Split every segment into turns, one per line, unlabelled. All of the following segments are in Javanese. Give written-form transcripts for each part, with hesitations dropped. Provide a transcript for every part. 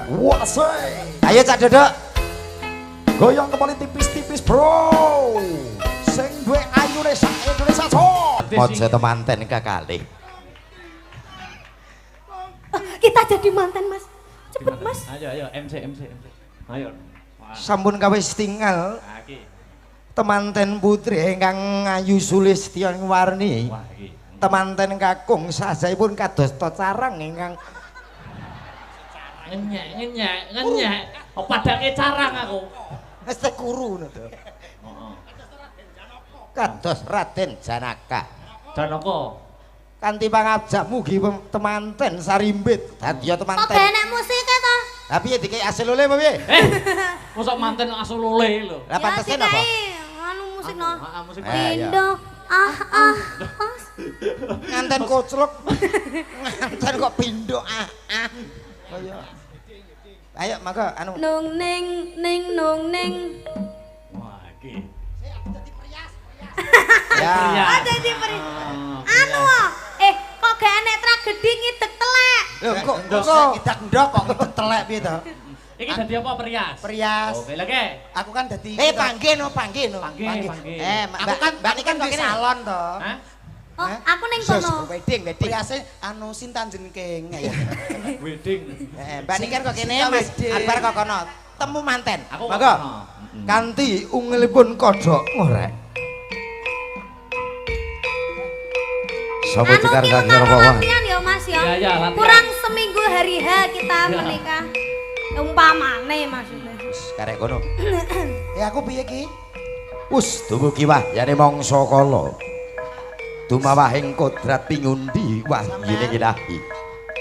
Wasai. Ayo Cak Dodok. Goyang kembali tipis-tipis bro. Sing duwe ayune sak Indonesia so. Mojo temanten kakali.
Kita jadi mantan mas. Cepet mas.
Ayo MC. Ayo.
Sampun kawis tinggal.
Iki.
Temanten putri ingkang Ayu Sulistya Warni.
Wah iki.
Temanten kakung sajaipun kados to carang ingkang
Ngenyek. Oh padange carang aku.
wis kuru ngono to.
Heeh.
Kados Raden Janaka.
Janaka.
Kanthi pangajak mugi temanten sarimbit dadi
Kok
temanten.
benek musik to?
Lah piye dikei asil oleh apa piye?
Mosok manten asul oleh lho.
Lah pantese napa?
Anu musik no.
Heeh, musik.
Pindo. Mas.
Nganten koclok. Nganten kok pindho Ayo. Ayo maka anu
Nung ning nung ning.
Wah iki.
ya.
Oh jadi anu kok gak enek tragedi ngidek telek.
Lho kok kidak ndok kok ngedek telek piye to?
Iki dadi apa perias?
Perias.
Oke, lha ke.
Aku kan dadi
Panggih no.
Panggih.
Aku kan mbak ini kan di salon to.
Hah?
Oh, aku ning kono.
Wedding.
priase anu sintan jeneng ya.
Wedding.
Mbak ini kan kok kene Mas Akbar kok kono. Temu manten.
Aku kok
Monggo.
kono.
Kanthi ungilipun kodhok ngorek. Sopo cekar
Anu
kaki karo bawah.
latihan ya Mas ya.
Iya, latihan.
Kurang seminggu hari H kita
Iya.
menikah. Umpamane maksudnya.
Wis karek kono.
Ya aku piye ki?
Wus dumugi wahyane mangsa kala. Dumawahing kodrat pingundi wahyine ilahi.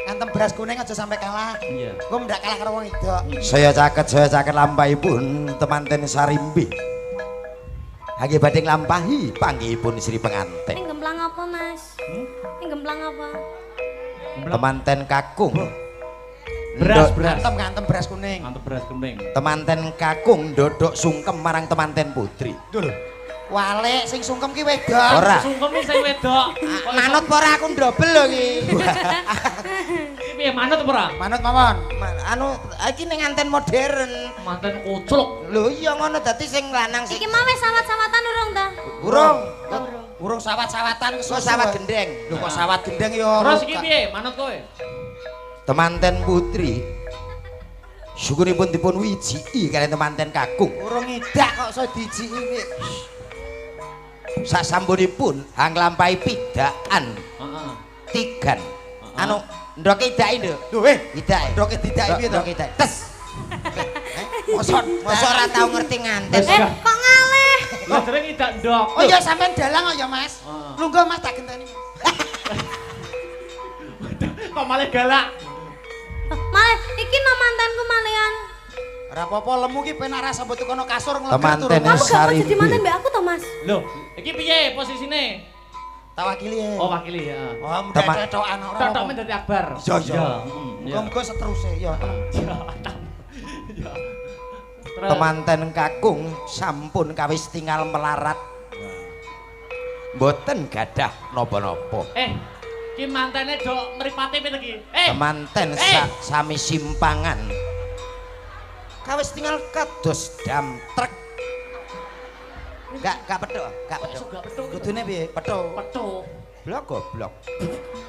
Ngantem beras kuning aja sampai kalah.
Iya.
Gua ndak kalah karo wong wedok.
Saya caket lampahipun temanten sarimbi. Hage badhe nglampahi panggihipun Sri penganten.
Ini gemplang apa Mas? Ini gemplang apa?
Temanten kakung.
Beras.
Ngantem beras kuning.
Mantep beras kuning.
Temanten kakung ndodok sungkem marang temanten putri.
Wale sing sungkem ki wedok.
Ora.
Sungkeme sing wedok.
Manut apa ora aku ndobel lho iki.
Iki piye manut apa ora?
Manut mawon.
Anu iki ning nganten modern.
Manten kucluk.
Lho iya ngono dadi sing lanang sing
Iki mau wis sawat-sawatan urung ta?
urung.
Urung sawat-sawatan
Kok sawat gendeng.
Lho kok sawat gendeng yo.
Terus iki piye manut kowe?
Temanten putri syukuripun dipun wijiki kaliyan temanten kakung.
Urung ngidak kok iso dijiki iki.
Sasampunipun nglampahi pidakan
Heeh.
tigan. Anu ndoke idake nduk.
Lho
Idake.
ndoke didaki piye to?
Ndoke idake. Tes. Mosok ora tau ngerti nganten.
Kok ngaleh?
Lah dereng idak ndok.
Oh iya sampean dalang kok ya Mas.
Heeh.
Lungguh Mas tak genteni.
Kok malah galak.
Malah iki no mantanku malian.
Ora apa-apa lemu ki penak ra sambut kono kasur nglegar
Temanten
Kamu gak mau
Sarimbi.
jadi mantan mbak aku to Mas?
Loh, iki piye posisine?
Tak wakili ya.
Oh, wakili ya.
Oh,
Teman-
mudah cetokan ora.
Tok men dadi akbar.
Iya, iya.
Iya.
Muga-muga seterusé ya.
Iya. Terus.
Temanten kakung sampun kawis tinggal melarat. Mboten gadah napa-napa.
Ki mantene do mripate piye iki?
Temanten sami simpangan. Kawis tinggal kados dam truk. Gak petuk, gak petuk.
Gak petuk.
Kudune piye?
Petuk.
Petuk.
Blok goblok.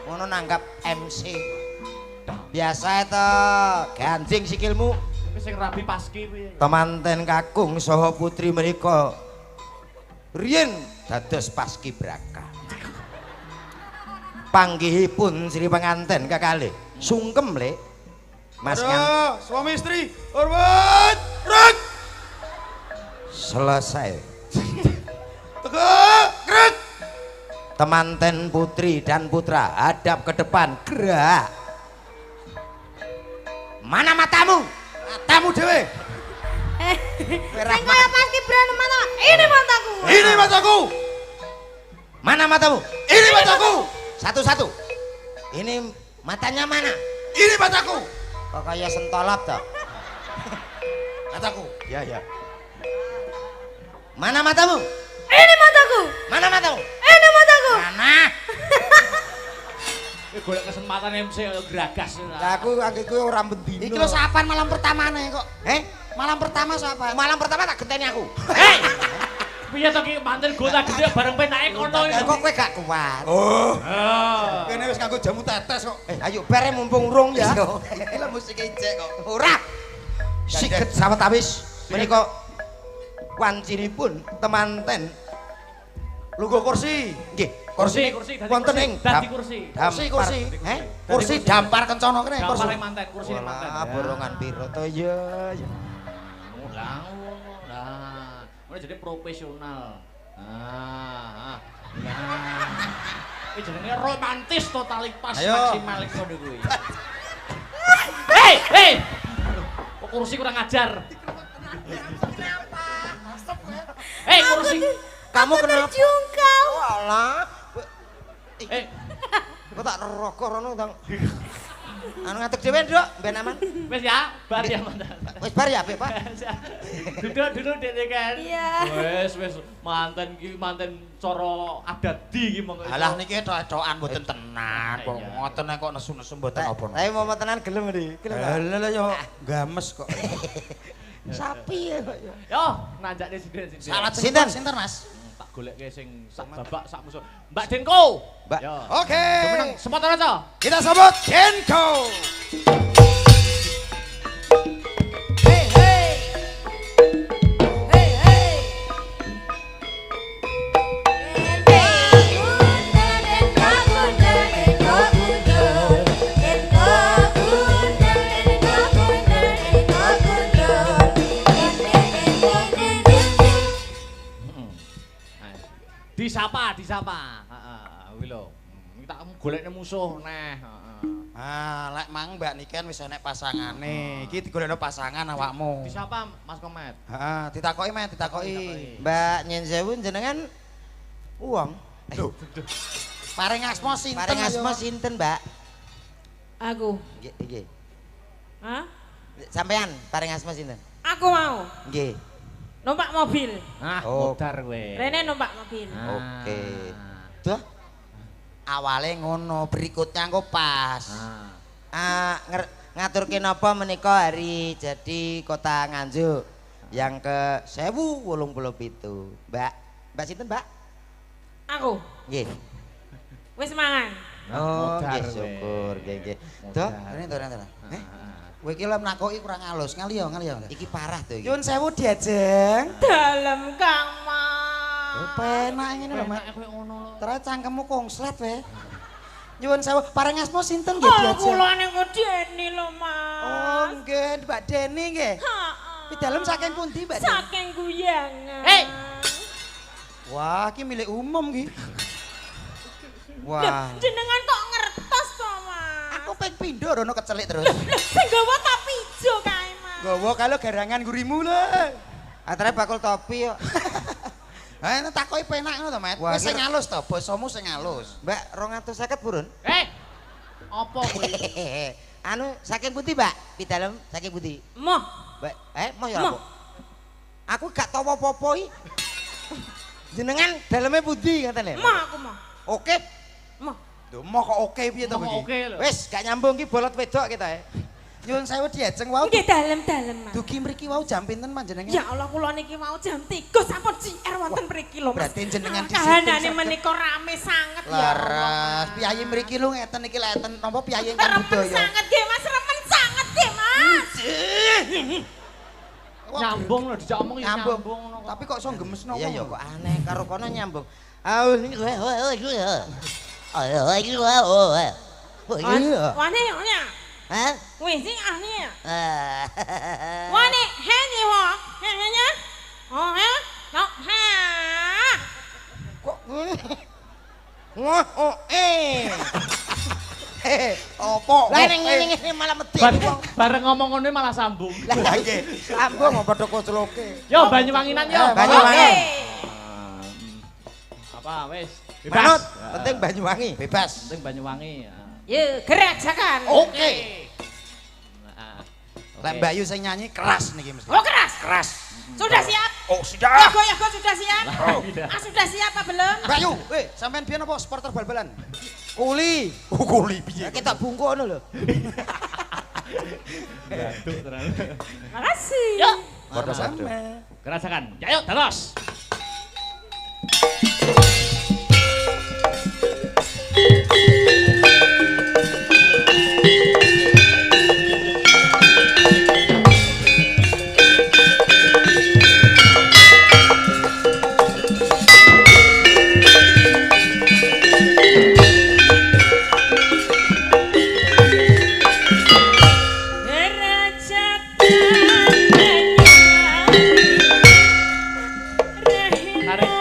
Ngono nanggap MC. Biasa itu ganjing sikilmu.
Wis sing rabi paski piye?
Temanten kakung saha putri menika riyen dados paskibraka. Panggihipun Sri penganten kekalih sungkem le. Mas kan
suami istri, hormat, rek,
selesai.
tegak, rek.
Temanten putri dan putra hadap ke depan gerak. Mana matamu?
Matamu dhewe.
Sing kaya pas kibran mata. Ini mataku.
Ini mataku.
Mana matamu?
Ini mataku.
Satu-satu. Ini matanya mana?
Ini mataku.
Kok kayak sentolop toh?
Mataku.
Ya ya. Mana matamu?
Ini mataku.
Mana matamu?
Ini mataku.
Mana?
Golek kesempatan. kesempatan MC geragas.
Lah aku anggere kuwi ora bendino.
Iki lho sapan malam pertamane kok. Malam pertama sapa?
Malam pertama tak genteni aku.
Hei! Piye to ki manten gota gede bareng penake kono iki.
Kok kowe gak kuat?
Oh.
Oh.
Kene wis nganggo jamu tetes kok.
Ayo bare mumpung urung ya.
Iki lho musik ijek kok.
Ora. Siget sawetawis menika wancinipun temanten. Lungguh kursi. Nggih,
Kursi,
wonten ing
dadi kursi.
Kursi.
Kursi dampar kencana kene kursi.
Dampare manten, kursine manten.
Wah, borongan piro to ya.
Lah ngono. Lah, mulai jadi profesional. Nah. Iki jenenge romantis totalitas
Ayo.
maksimal iku kuwi. Hei! Kok kursi kurang ajar. Hei, kursi.
Kamu kenapa?
Jungkau.
Walah.
Kok
tak rokok rono tang. Anu ngadeg dhewe, Nduk, ben aman.
wis ya, bar ya mantan.
Wis bar ya, Pak.
Duduk Dek kan.
Iya.
Wis manten ki manten cara adadi ki monggo.
Alah niki tok-tokan mboten tenan. Kok ngoten kok nesu-nesu mboten apa.
Tapi mau tenan gelem ndi? Gelem.
Lah yo games kok.
Sapi ya kok ya.
Yo, nanjakne sindhen.
Salah
Sinten?
sinten Mas?
Tak golekke sing sak babak sak musuh. Mbak Denko.
Mbak.
Yo.
Oke.
Kemenang sempat aja.
Kita sambut Denko.
Disapa. Heeh, kuwi lho. Iki tak golekne musuh neh, heeh.
Ah, lek mang Mbak Niken wis enek pasangane. Iki digolekno pasangan awakmu.
Disapa Mas Komet.
Heeh, ditakoki men, ditakoki.
Mbak nyen sewu jenengan uang.
Lho. Paring asma sinten?
Paring asma sinten, Mbak?
Aku.
Nggih, nggih.
Hah?
Sampean paring asma sinten?
Aku mau
Nggih.
numpak mobil.
Ah,
Oh.
modar kowe.
Rene numpak mobil.
Oke. Tuh. Awale ngono, berikutnya engko pas. Ngaturke napa menika hari jadi Kota Nganjuk yang ke 1087. Mbak sinten, Mbak?
Aku.
Nggih.
Wis mangan.
Oh,
modar
nggih
kowe.
syukur, nggih nggih. Tuh,
Rene to, rene to. Kowe iki lek nakoki kurang halus, ngaliyo.
iki parah tuh iki.
Nyuwun sewu diajeng.
Dalam kamar.
Penak ngene lho, Mak.
Kowe ngono lho.
Terus cangkemmu konslet wae. Nyuwun sewu, paring asma sinten nggih
Oh,
diajeng?
kula niku Deni lho, Mas.
Oh, nggih, Mbak Deni nggih.
Heeh.
Di dalam saking pundi, Mbak Deni?
Saking guyangan.
Hei!
Wah, iki milik umum iki.
Wah.
Jenengan kok ngertos to, Mas?
Aku ping pindho rono kecelik terus.
Sing gawa topi ijo kae, Mas.
Gowo kalau garangan gurimu lho.
Antara bakul topi yo.
Ha, nek takoki penak ngono to, Met.
Wah,
Wis sing
kira-
halus to, basamu sing halus.
Mbak 250 purun.
Apa kowe?
Anu saking putih, Mbak? Pidalem saking putih.
Moh,
Mbak, mau ya
Moh.
apa? Aku gak tau apa-apa iki. Jenengan daleme putih katene.
moh aku moh.
Oke.
Moh.
Lho, mau kok oke piye to
Ngomong
iki?
oke lho.
Wis gak nyambung iki bolot wedok kita ya.
Nyuwun sewu diajeng wau.
Nggih dalem-dalem, Mas.
Dugi mriki wau jam pinten panjenengan?
Ya Allah, kula niki mau jam 3 sampun JR wonten mriki lho, Mas.
berarti jenengan di
kahanane
situ
menika rame sanget ya
Laras,
Allah.
piyayi mriki lho ngeten iki leten napa piyayi ingkang
Remen
budaya.
sanget nggih, Mas. Remen sanget nggih, Mas.
Wah,
Nyambung lho dijak omong ya
Nyambung.
nyambung ngono.
Tapi kok iso gemes napa?
Iya ya kok aneh karo kono nyambung. Aul iki
Wane nya.
Hah?
Wis sing ahli ya. Wane hengi ho. Henya. Oh ya. No ha.
Kok ngoh oh
Apa?
Lah ning ngene malah medhit wong.
Bareng ngomong ngono malah sambung.
Lah nggih, sambung kok padha kocloke.
Yo Banyuwanginan yo.
Banyuwangi.
Apa wis?
Manut,
Bebas.
penting Banyuwangi.
Bebas.
Penting Banyuwangi.
Yo gerajakan.
Oke.
Lek Mbak Yu sing nyanyi keras niki mesti.
Oh keras.
Keras.
Sudah siap?
Oh, sudah.
Yago sudah siap?
Oh.
Ah sudah siap apa belum?
Mbak Yu, sampean biyen apa supporter bal-balan? Kuli.
Kuli piye?
Kita bungkuk ngono lho.
Gaduh tenan.
Makasih.
Yuk,
Padha sadhe.
kerasakan. Ya yuk, terus.
Raja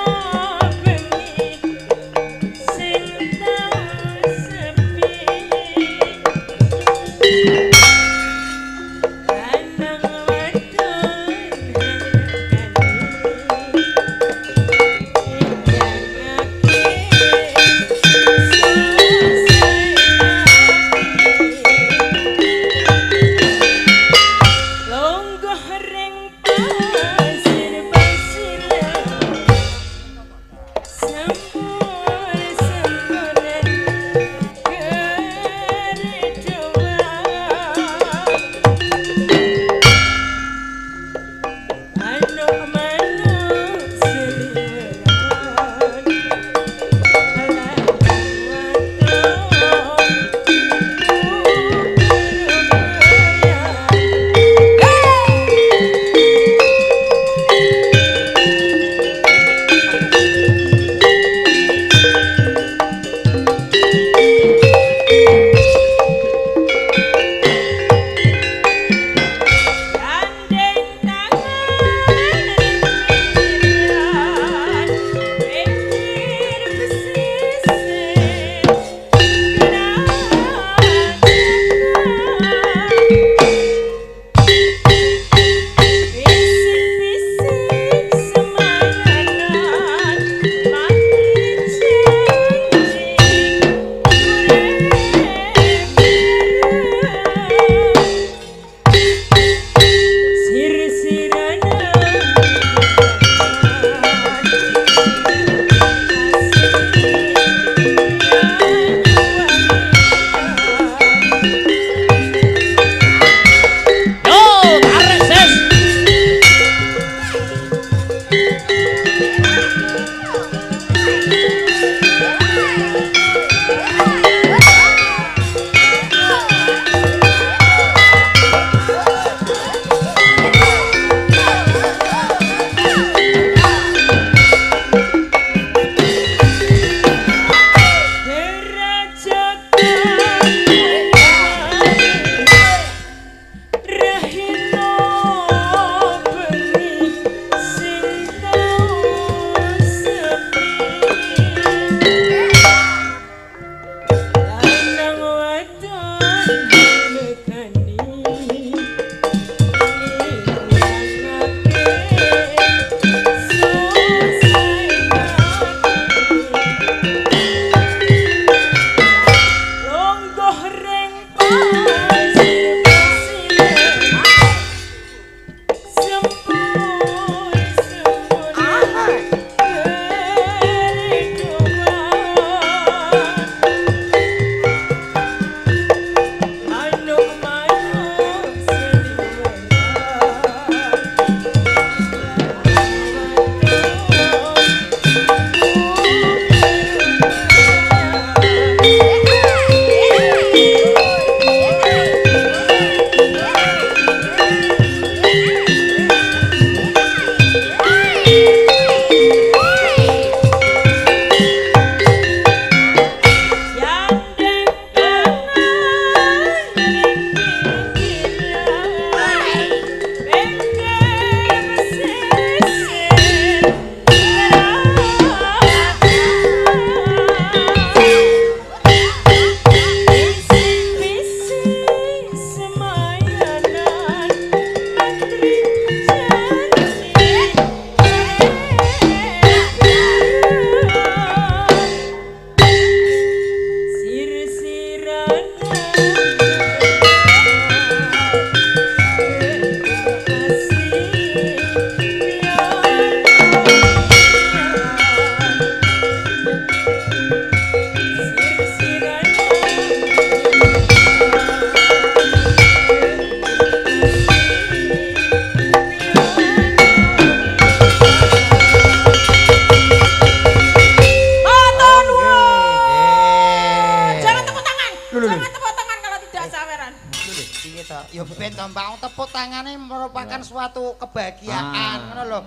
tangane merupakan suatu kebahagiaan ngono lho,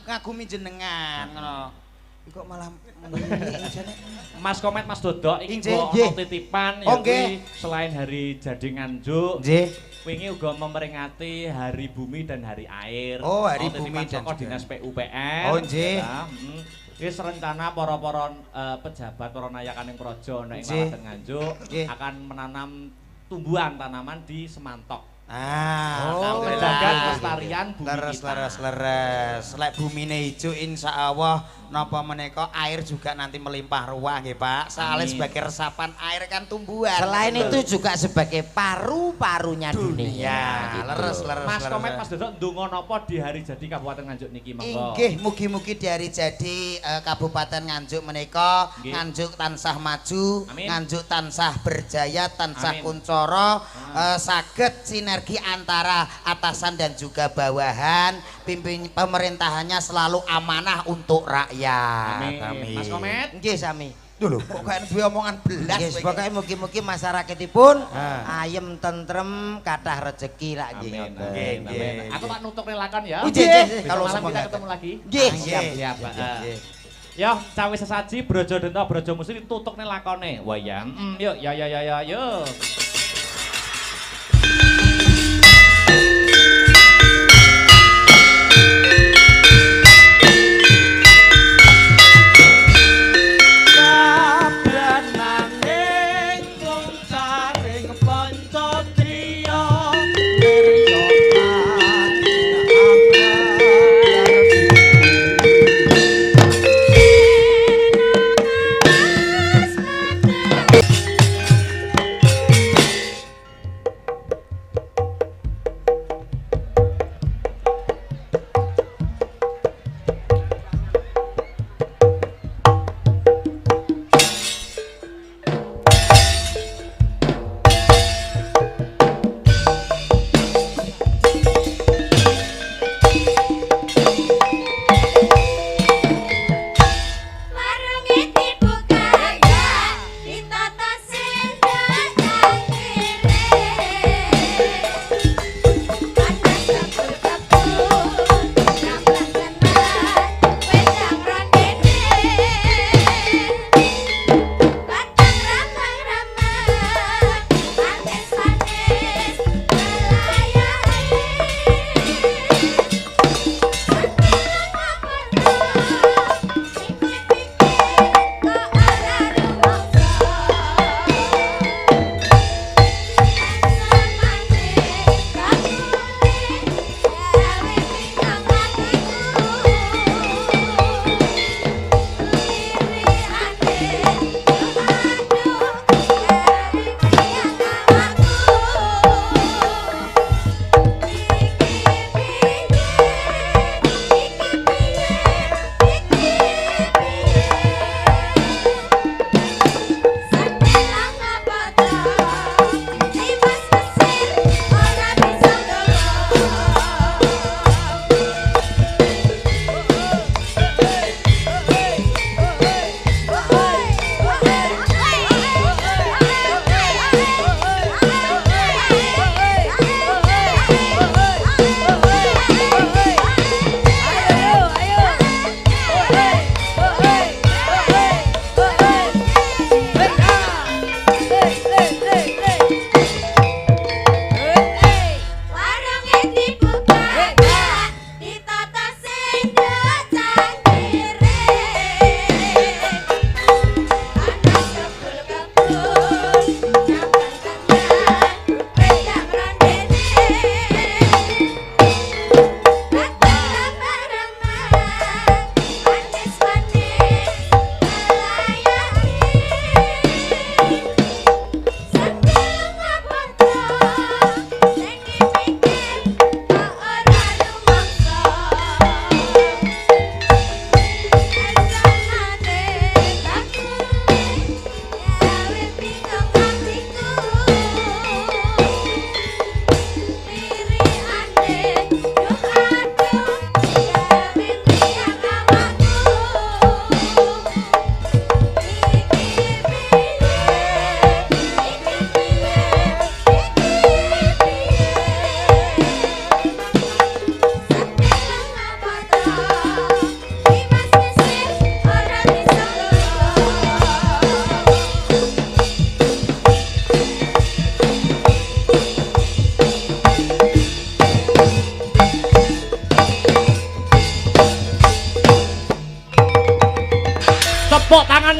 ngagumi jenengan ngono. Kok malah menggini jane.
Mas Komet Mas Dodok iki
Nggih,
kok
nggih.
ono titipan
Oh,
ya kuwi
nggih.
selain hari jadi Nganjuk.
Nggih.
Wingi uga memperingati Hari Bumi dan Hari Air.
Oh, Hari
Ono
Bumi
titipan
dan
saka
juga.
Dinas PUPR.
Oh, nggih.
Ya, wis rencana para-para pejabat para nayakaning praja nek ing
Nggih.
Kabupaten Nganjuk
Nggih.
akan menanam tumbuhan tanaman di Semantok.
Oh,
menjaga
lah.
kelestarian bumi
leres,
kita.
leres. Lek bumine ijo insyaallah napa menika air juga nanti melimpah ruah nggih Pak. Soalnya
Amin.
sebagai resapan air kan tumbuhan.
Selain itu juga sebagai paru-parunya dunia.
ya,
gitu.
leres.
Mas Komet Mas Dodok ndonga napa di hari jadi Kabupaten Nganjuk niki monggo.
Inggih, mugi-mugi di hari jadi Kabupaten Nganjuk menika
Nggih.
Nganjuk tansah maju,
Amin.
Nganjuk tansah berjaya, tansah
Amin.
kuncoro, saged sinergi antara atasan dan juga bawahan, pimpin pemerintahannya selalu amanah untuk rakyat.
Amin. Mas Komet.
Nggih sami.
Dulu kok kayak duwe omongan belas.
Nggih,
kowe iki.
pokoke mugi-mugi masyarakatipun
Ah.
ayem tentrem kathah rezeki lak nggih.
Amin.
ngoten.
Amin.
nggih.
Amin. Aku tak nutuk relakan ya.
Nggih, nggih.
Besok
Kalau
malam
semua
kita
nggak
ketemu lagi.
Nggih,
Ah,
siap.
Siap.
Nggih.
Ya, cawe sesaji brojo denta brojo musri tutuk nih lakone. Wayang. Yuk, ya, yuk.
Mas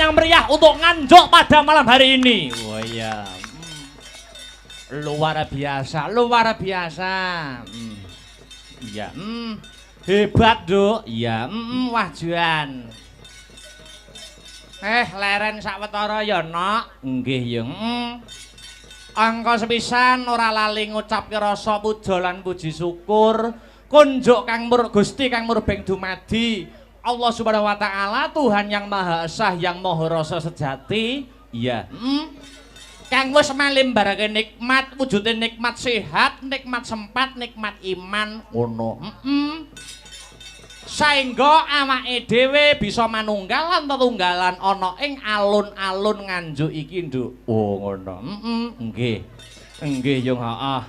yang meriah untuk Nganjuk pada malam hari ini. Oh iya. Luar biasa, luar biasa. Iya. Hebat, Duk. Iya, wajuan. Leren sawetara ya, Nok. Nggih, ya. Angka sepisan ora lali ngucapke rasa puja lan puji syukur kunjuk Kang Gusti Kang Murbeng dumadi Allah Subhanahu wa taala, Tuhan yang Maha Esa, yang Maha Rasa sejati. Iya. Kang wis malimbarake nikmat, wujude nikmat sehat, nikmat sempat, nikmat iman ngono. Saengga awake dhewe bisa manunggal lan tetunggalan ana ing alun-alun Nganjuk iki, Nduk. Oh, ngono. Nggih. Nggih, yo heeh.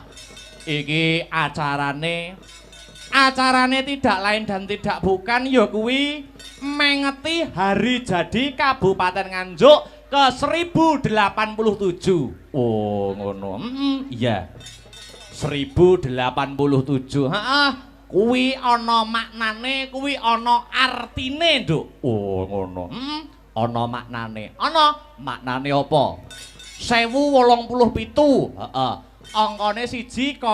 Iki acarane tidak lain dan tidak bukan ya kuwi mengeti hari jadi Kabupaten Nganjuk ke 1087. Oh, ngono. Iya. 1087. Heeh. Kuwi ana maknane, kuwi ana artine, Nduk. Oh, ngono. Ana maknane. Ana maknane apa? 1087. Heeh. Angkane 1087,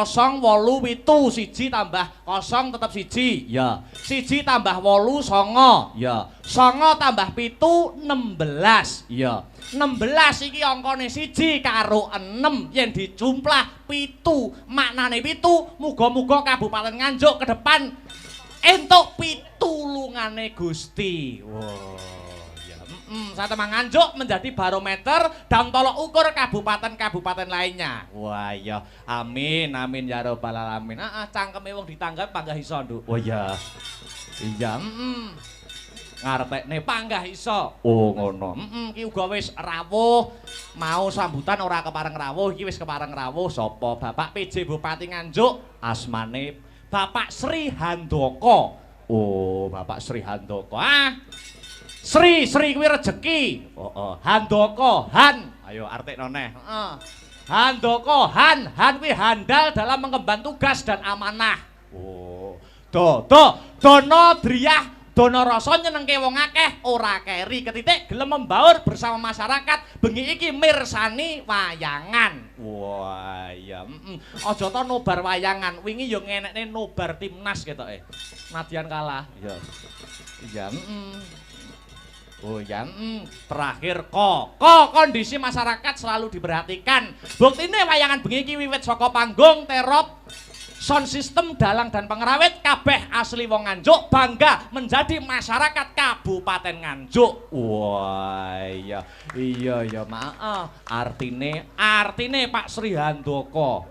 1 tambah 0 tetep 1. Ya. 1 tambah 8 9. Ya. 9 tambah 7 16. Ya. 16 iki angkane 1 karo 6 yen dijumplah 7. Maknane 7, muga-muga Kabupaten Nganjuk ke depan entuk pitulungane Gusti. Wow. Satemang Nganjuk menjadi barometer dan tolok ukur kabupaten-kabupaten lainnya. Wah iya, amin amin ya robbal alamin. Cangkeme wong ditanggap panggah iso, Nduk. Oh iya. Iya, ngarepne panggah iso. Oh ngono. Ki uga wis rawuh. Mau sambutan ora kepareng rawuh, iki wis kepareng rawuh. Sapa? Bapak PJ Bupati Nganjuk, asmane Bapak Sri Handoko. Oh, Bapak Sri Handoko. Sri kuwi rejeki. Handoko, Han. Ayo artekno neh. Handoko, Han kuwi handal dalam mengemban tugas dan amanah. Oh. Dono driyah, dono rasa nyenengke wong akeh, ora keri ketitik gelem membaur bersama masyarakat. Bengi iki mirsani wayangan. Wah, iya. Aja to nobar wayangan. Wingi yo ngenekne nobar timnas ketoke. Nadyan kalah. Iya. Iya, Oh ya, terakhir kondisi masyarakat selalu diperhatikan. Buktine wayangan bengi iki wiwit saka panggung, terop, sound system, dalang dan pengerawit kabeh asli wong Nganjuk, bangga menjadi masyarakat Kabupaten Nganjuk. Wah iya maaf. Artine Pak Sri Handoko.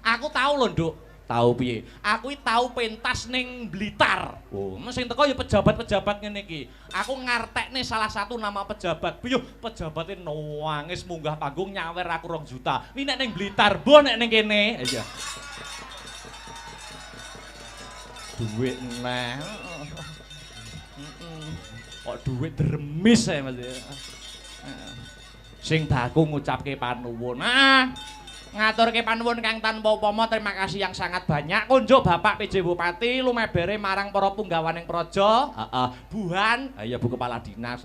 Aku tahu lho, Nduk. Tahu piye? Aku tahu pentas ning Blitar. Oh, sing teko ya pejabat-pejabat ngene iki. Aku ngartekne salah satu nama pejabat. Piye pejabate nangis munggah panggung nyawer aku 2 juta. Kuwi nek ning Blitar, mbok nek ning kene. Iya. Duit neh. Kok duit dremis ae Mas. Sing baku ngucapke panuwun. Ngaturke panuwun kang tanpa upama, terima kasih yang sangat banyak. Kunjuk Bapak PJ Bupati lumebere marang para punggawaning praja, Buhan, ya Bu Kepala Dinas,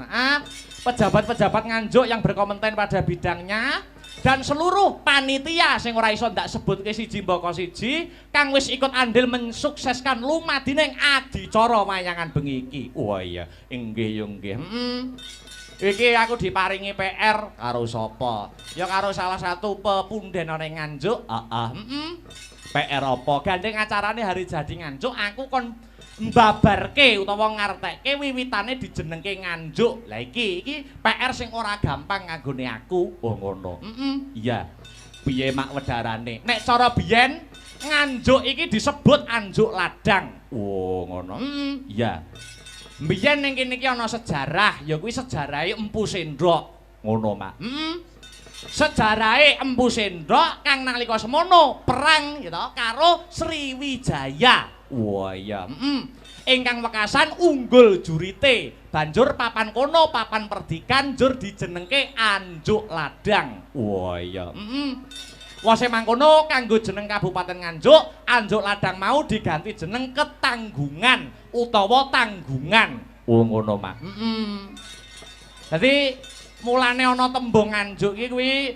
pejabat-pejabat Nganjuk yang berkompeten pada bidangnya, dan seluruh panitia sing ora iso ndak sebutke siji mbaka siji kang wis ikut andil mensukseskan lumadining adicara wayangan bengi iki. Wah iya, inggih yo nggih. Iki aku diparingi PR karo sapa? Ya karo salah satu pepunden ning Nganjuk. PR apa? Gandeng acarane hari jadi Nganjuk, aku kon mbabarke utawa ngartekke wiwitane dijenengke Nganjuk. Lah iki PR sing ora gampang nganggone aku. Oh ngono. Iya. Piye mak wedarane? Nek cara biyen Nganjuk iki disebut Anjuk Ladang. Oh ngono. Iya. Mbiyen ning kene iki ana sejarah, ya kuwi sejarahe Empu Sendok. Ngono, Mak. Sejarahe Empu Sendok kang nalika semono perang ya to karo Sriwijaya. Wah iya. Ingkang wekasan unggul jurite. Banjur papan kono, papan perdikan jur dijenengke Anjuk Ladang. Wah iya. Wase mangkono kanggo jeneng Kabupaten Nganjuk, Anjuk Ladang mau diganti jeneng Ketanggungan utawa Tanggungan. Oh ngono, Mak. Dadi mulane ana tembung nganjuk iki kuwi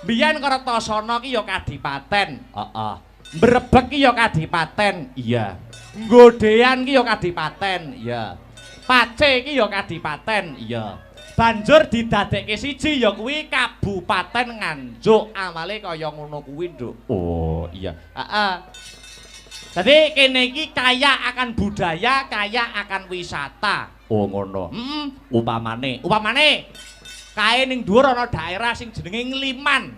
biyen Kertasana ki ya kadipaten. Heeh. Mbrebeg ki ya kadipaten. Iya. Nggodean ki ya kadipaten. Iya. Pace ki ya kadipaten. Iya. Banjur didadekke siji ya kuwi Kabupaten Nganjuk. Amale kaya ngono kuwi, Nduk. Oh, iya. Heeh. Dadi kene iki kaya akan budaya, kaya akan wisata. Oh, ngono. Upamane kae ning dhuwur ana daerah sing jenenge Ngliman.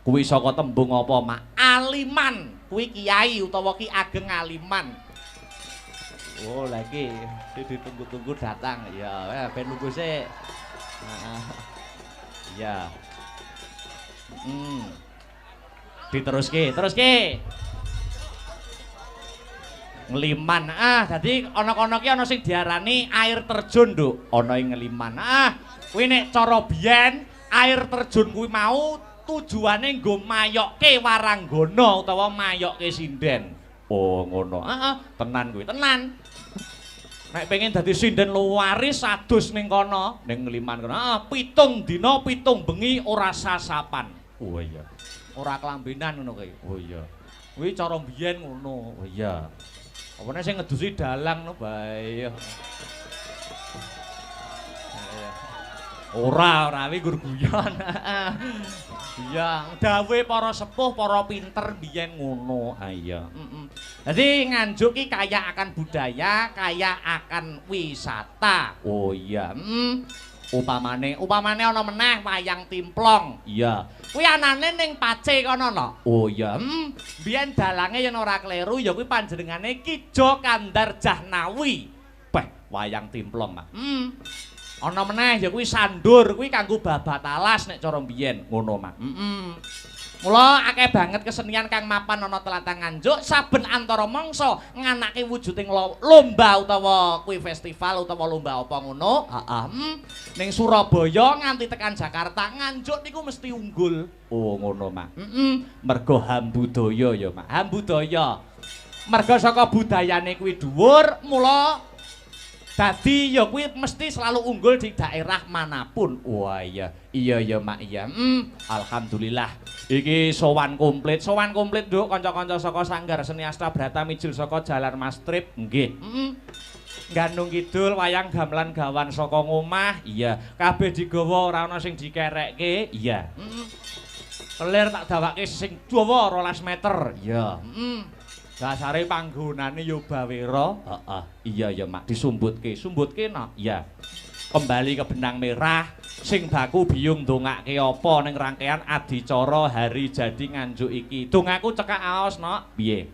Kuwi saka tembung apa, Mak? Aliman. Kuwi kiai utawa ki ageng aliman. Oh, lagi ditunggu-tunggu datang. Ya, ben nunggu sik. Iya. Diteruske. Ngliman. Dadi ana-ana ki ana sing diarani air terjun, Nduk. Ana ing Ngliman. Kuwi nek cara biyen air terjun kuwi mau tujuane nggo mayokke waranggana utawa mayokke sinden. Oh, ngono. Tenan kuwi, tenan. Nek pengen dadi sinden luwaris adus ning kono, ning Ngliman kono. 7 dina 7 bengi ora sasapan. Oh iya. Ora kelambenan ngono kuwi. Oh iya. Kuwi cara biyen ngono. Oh iya. Apane sing ngedusi dalang no bae. Ora kuwi gur guyon. Iya, dawuhe para sepuh, para pinter biyen ngono. Ha iya. Dadi Nganjuk ki kaya akan budaya, kaya akan wisata. Oh iya. Upamane ana meneh wayang timplong. Iya. Kuwi anane ning Pace kono no. Oh iya. Biyen dalange yen ora kleru ya kuwi panjenengane Ki Jo Kandar Jahnawi. Beh, wayang timplong, Mak. Ana meneh ya kuwi sandur, kuwi kanggo babat alas nek cara biyen, ngono, Mak. Mula akeh banget kesenian kang mapan ana tlatah Nganjuk, saben antara mangsa nganake wujuding lomba utawa kuwi festival utawa lomba apa ngono. Ning Surabaya nganti tekan Jakarta, Nganjuk niku mesti unggul. Oh, ngono, Mak. Mergo hambudaya ya, Mak. Hambudaya. Mergo saka budayane kuwi dhuwur, mula dadi ya kuwi mesti selalu unggul di daerah manapun. Wah iya. Iya Mak iya. Alhamdulillah. Iki sowan komplit, Nduk, kanca-kanca saka Sanggar Seni Astabrata mijil saka Jalan Mastrip. Nggih. Gandung Kidul wayang gamelan gawan saka ngomah. Iya. Kabeh digawa ora ana sing dikerekke. Iya. Kelir tak dawake sing dawa 12 meter. Iya. Dasare panggonane yo bawera. Heeh. Iya ya, Mak, disumbutke no. Iya. Kembali ke benang merah sing baku biyung ndongake apa ning rangkaian adicara hari jadi Nganjuk iki. Dongaku cekak aos, Nok. Piye?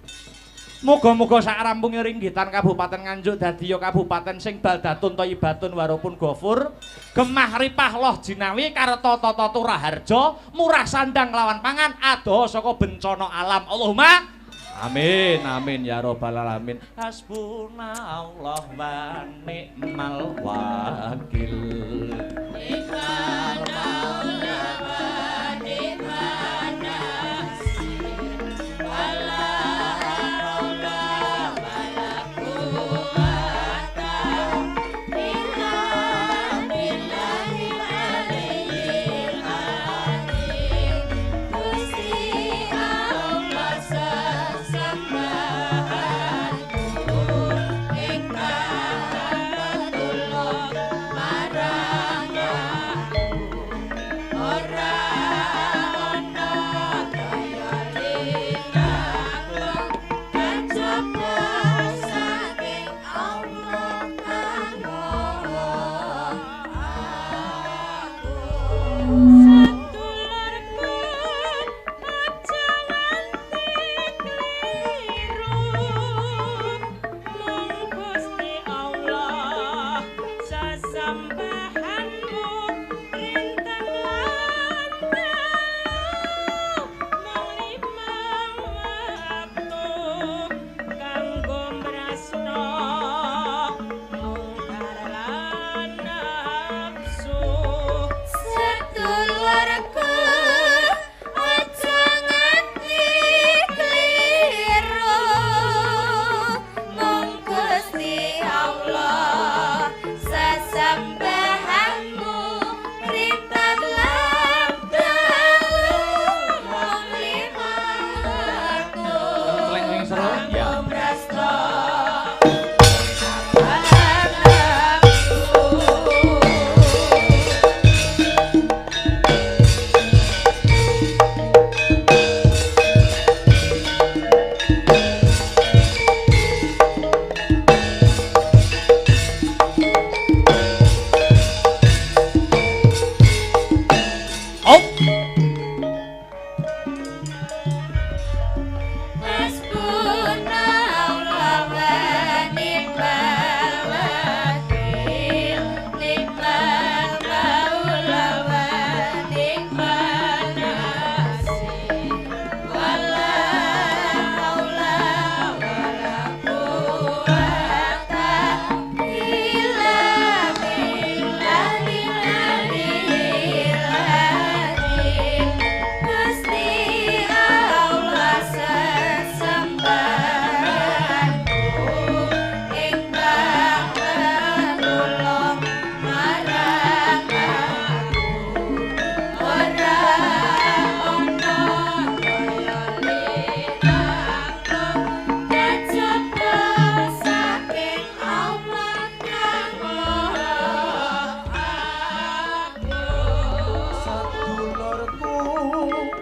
Muga-muga sak rampunge ringgitan Kabupaten Nganjuk dadi ya kabupaten sing baldatun thayyibatun warupun ghafur, gemah ripah loh jinawi kareta tata turaharja, murah sandang lawan pangan, adoh saka bencana alam. Allahumma amin, amin ya robbal alamin. Hasbunallah wa ni'mal wakil. Ni'mal maula wa ni'man nasir. Wala haula wala quwwata illa billahil aliyyil azim. Gusti Allah Setul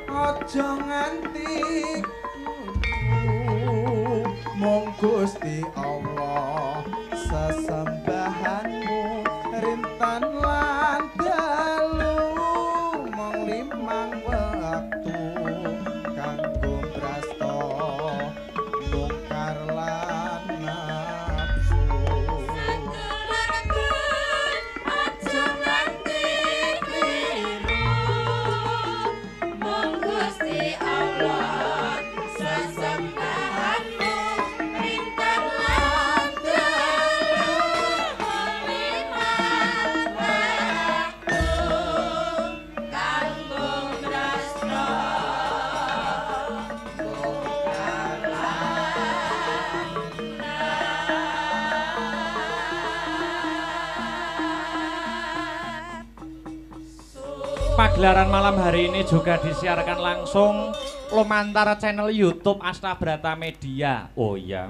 aja nganti mung Gusti Allah sesembahanmu rintan lan dalu mung limang wektu kanggo brasta bongkar lan nafsu
aja nganti kliru mung Gusti Allah sesembahanmu rintan lan dalu limang waktu kanggo brasta bongkar
Pagelaran malam hari ini juga disiarkan langsung lumantar channel YouTube Astabrata Media. Oh iya,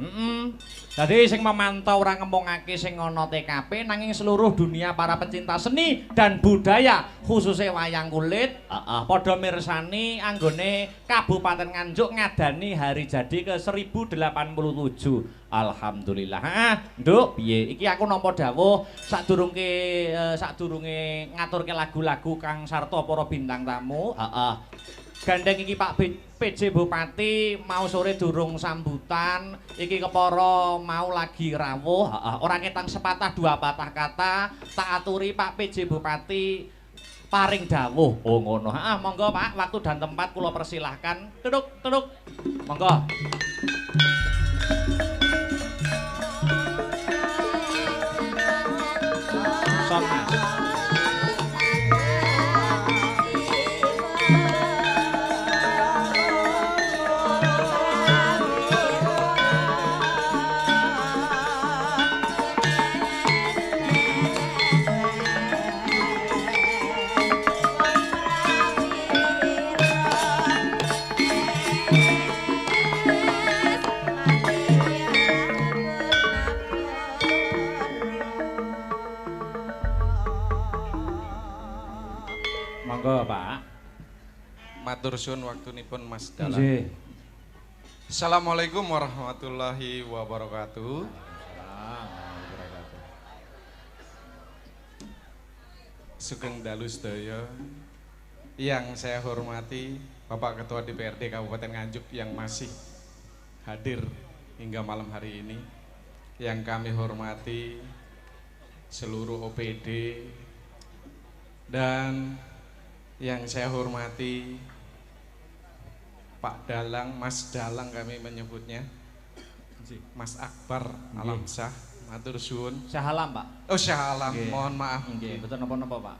Jadi sing memantau ora ngomongake sing ana TKP nanging seluruh dunia para pecinta seni dan budaya khususnya wayang kulit padha mirsani anggone Kabupaten Nganjuk ngadani hari jadi ke 1087. Alhamdulillah. Nduk, piye? Iki aku nampa dawuh sadurunge ngaturke lagu-lagu kang sarta para bintang tamu. Gandeng iki Pak PJ Bupati mau sore durung sambutan. Iki kepara mau lagi rawuh. Ora ketang sepatah dua patah kata. Tak aturi Pak PJ Bupati paring dawuh. Oh ngono. Monggo Pak, waktu dan tempat kula persilahkan. Tuduk. Monggo. Son Mas. Monggo Pak.
Matur suwun waktunipun Mas Dalang.
Nggih.
Assalamualaikum warahmatullahi wabarakatuh. Sugeng dalu sedaya. Yang saya hormati Bapak Ketua DPRD Kabupaten Nganjuk yang masih hadir hingga malam hari ini. Yang kami hormati seluruh OPD dan yang saya hormati Pak Dalang, Mas Dalang kami menyebutnya, Mas Akbar Alamsyah, matur suwun.
Syah Alam Pak.
Oh Syah Alam,
Nggih.
mohon maaf.
Nggih, betul napa-napa Pak.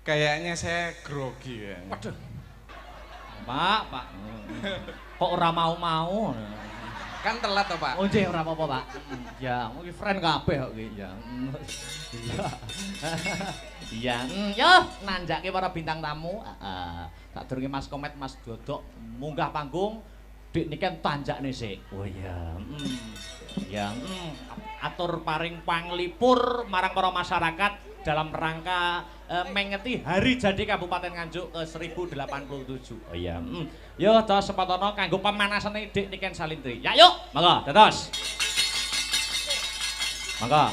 Kayaknya saya grogi ya.
Waduh. Pak. Kok ora mau-mau?
Kan telat toh Pak.
Oh nggih ora apa-apa Pak. Ya, iki friend kabeh kok iki ya. Iya. Yo nanjake para bintang tamu. Tak durunge Mas Komet, Mas Dodok munggah panggung. Dik niken tanjakne sik. Oh iya. Ya, atur paring panglipur marang para masyarakat dalam rangka mengeti hari jadi Kabupaten Nganjuk ke 1087. Oh iya. Yo dos sepatono kanggo pemanasane Dik Niken Salintri. Ya yuk, monggo dados. Monggo.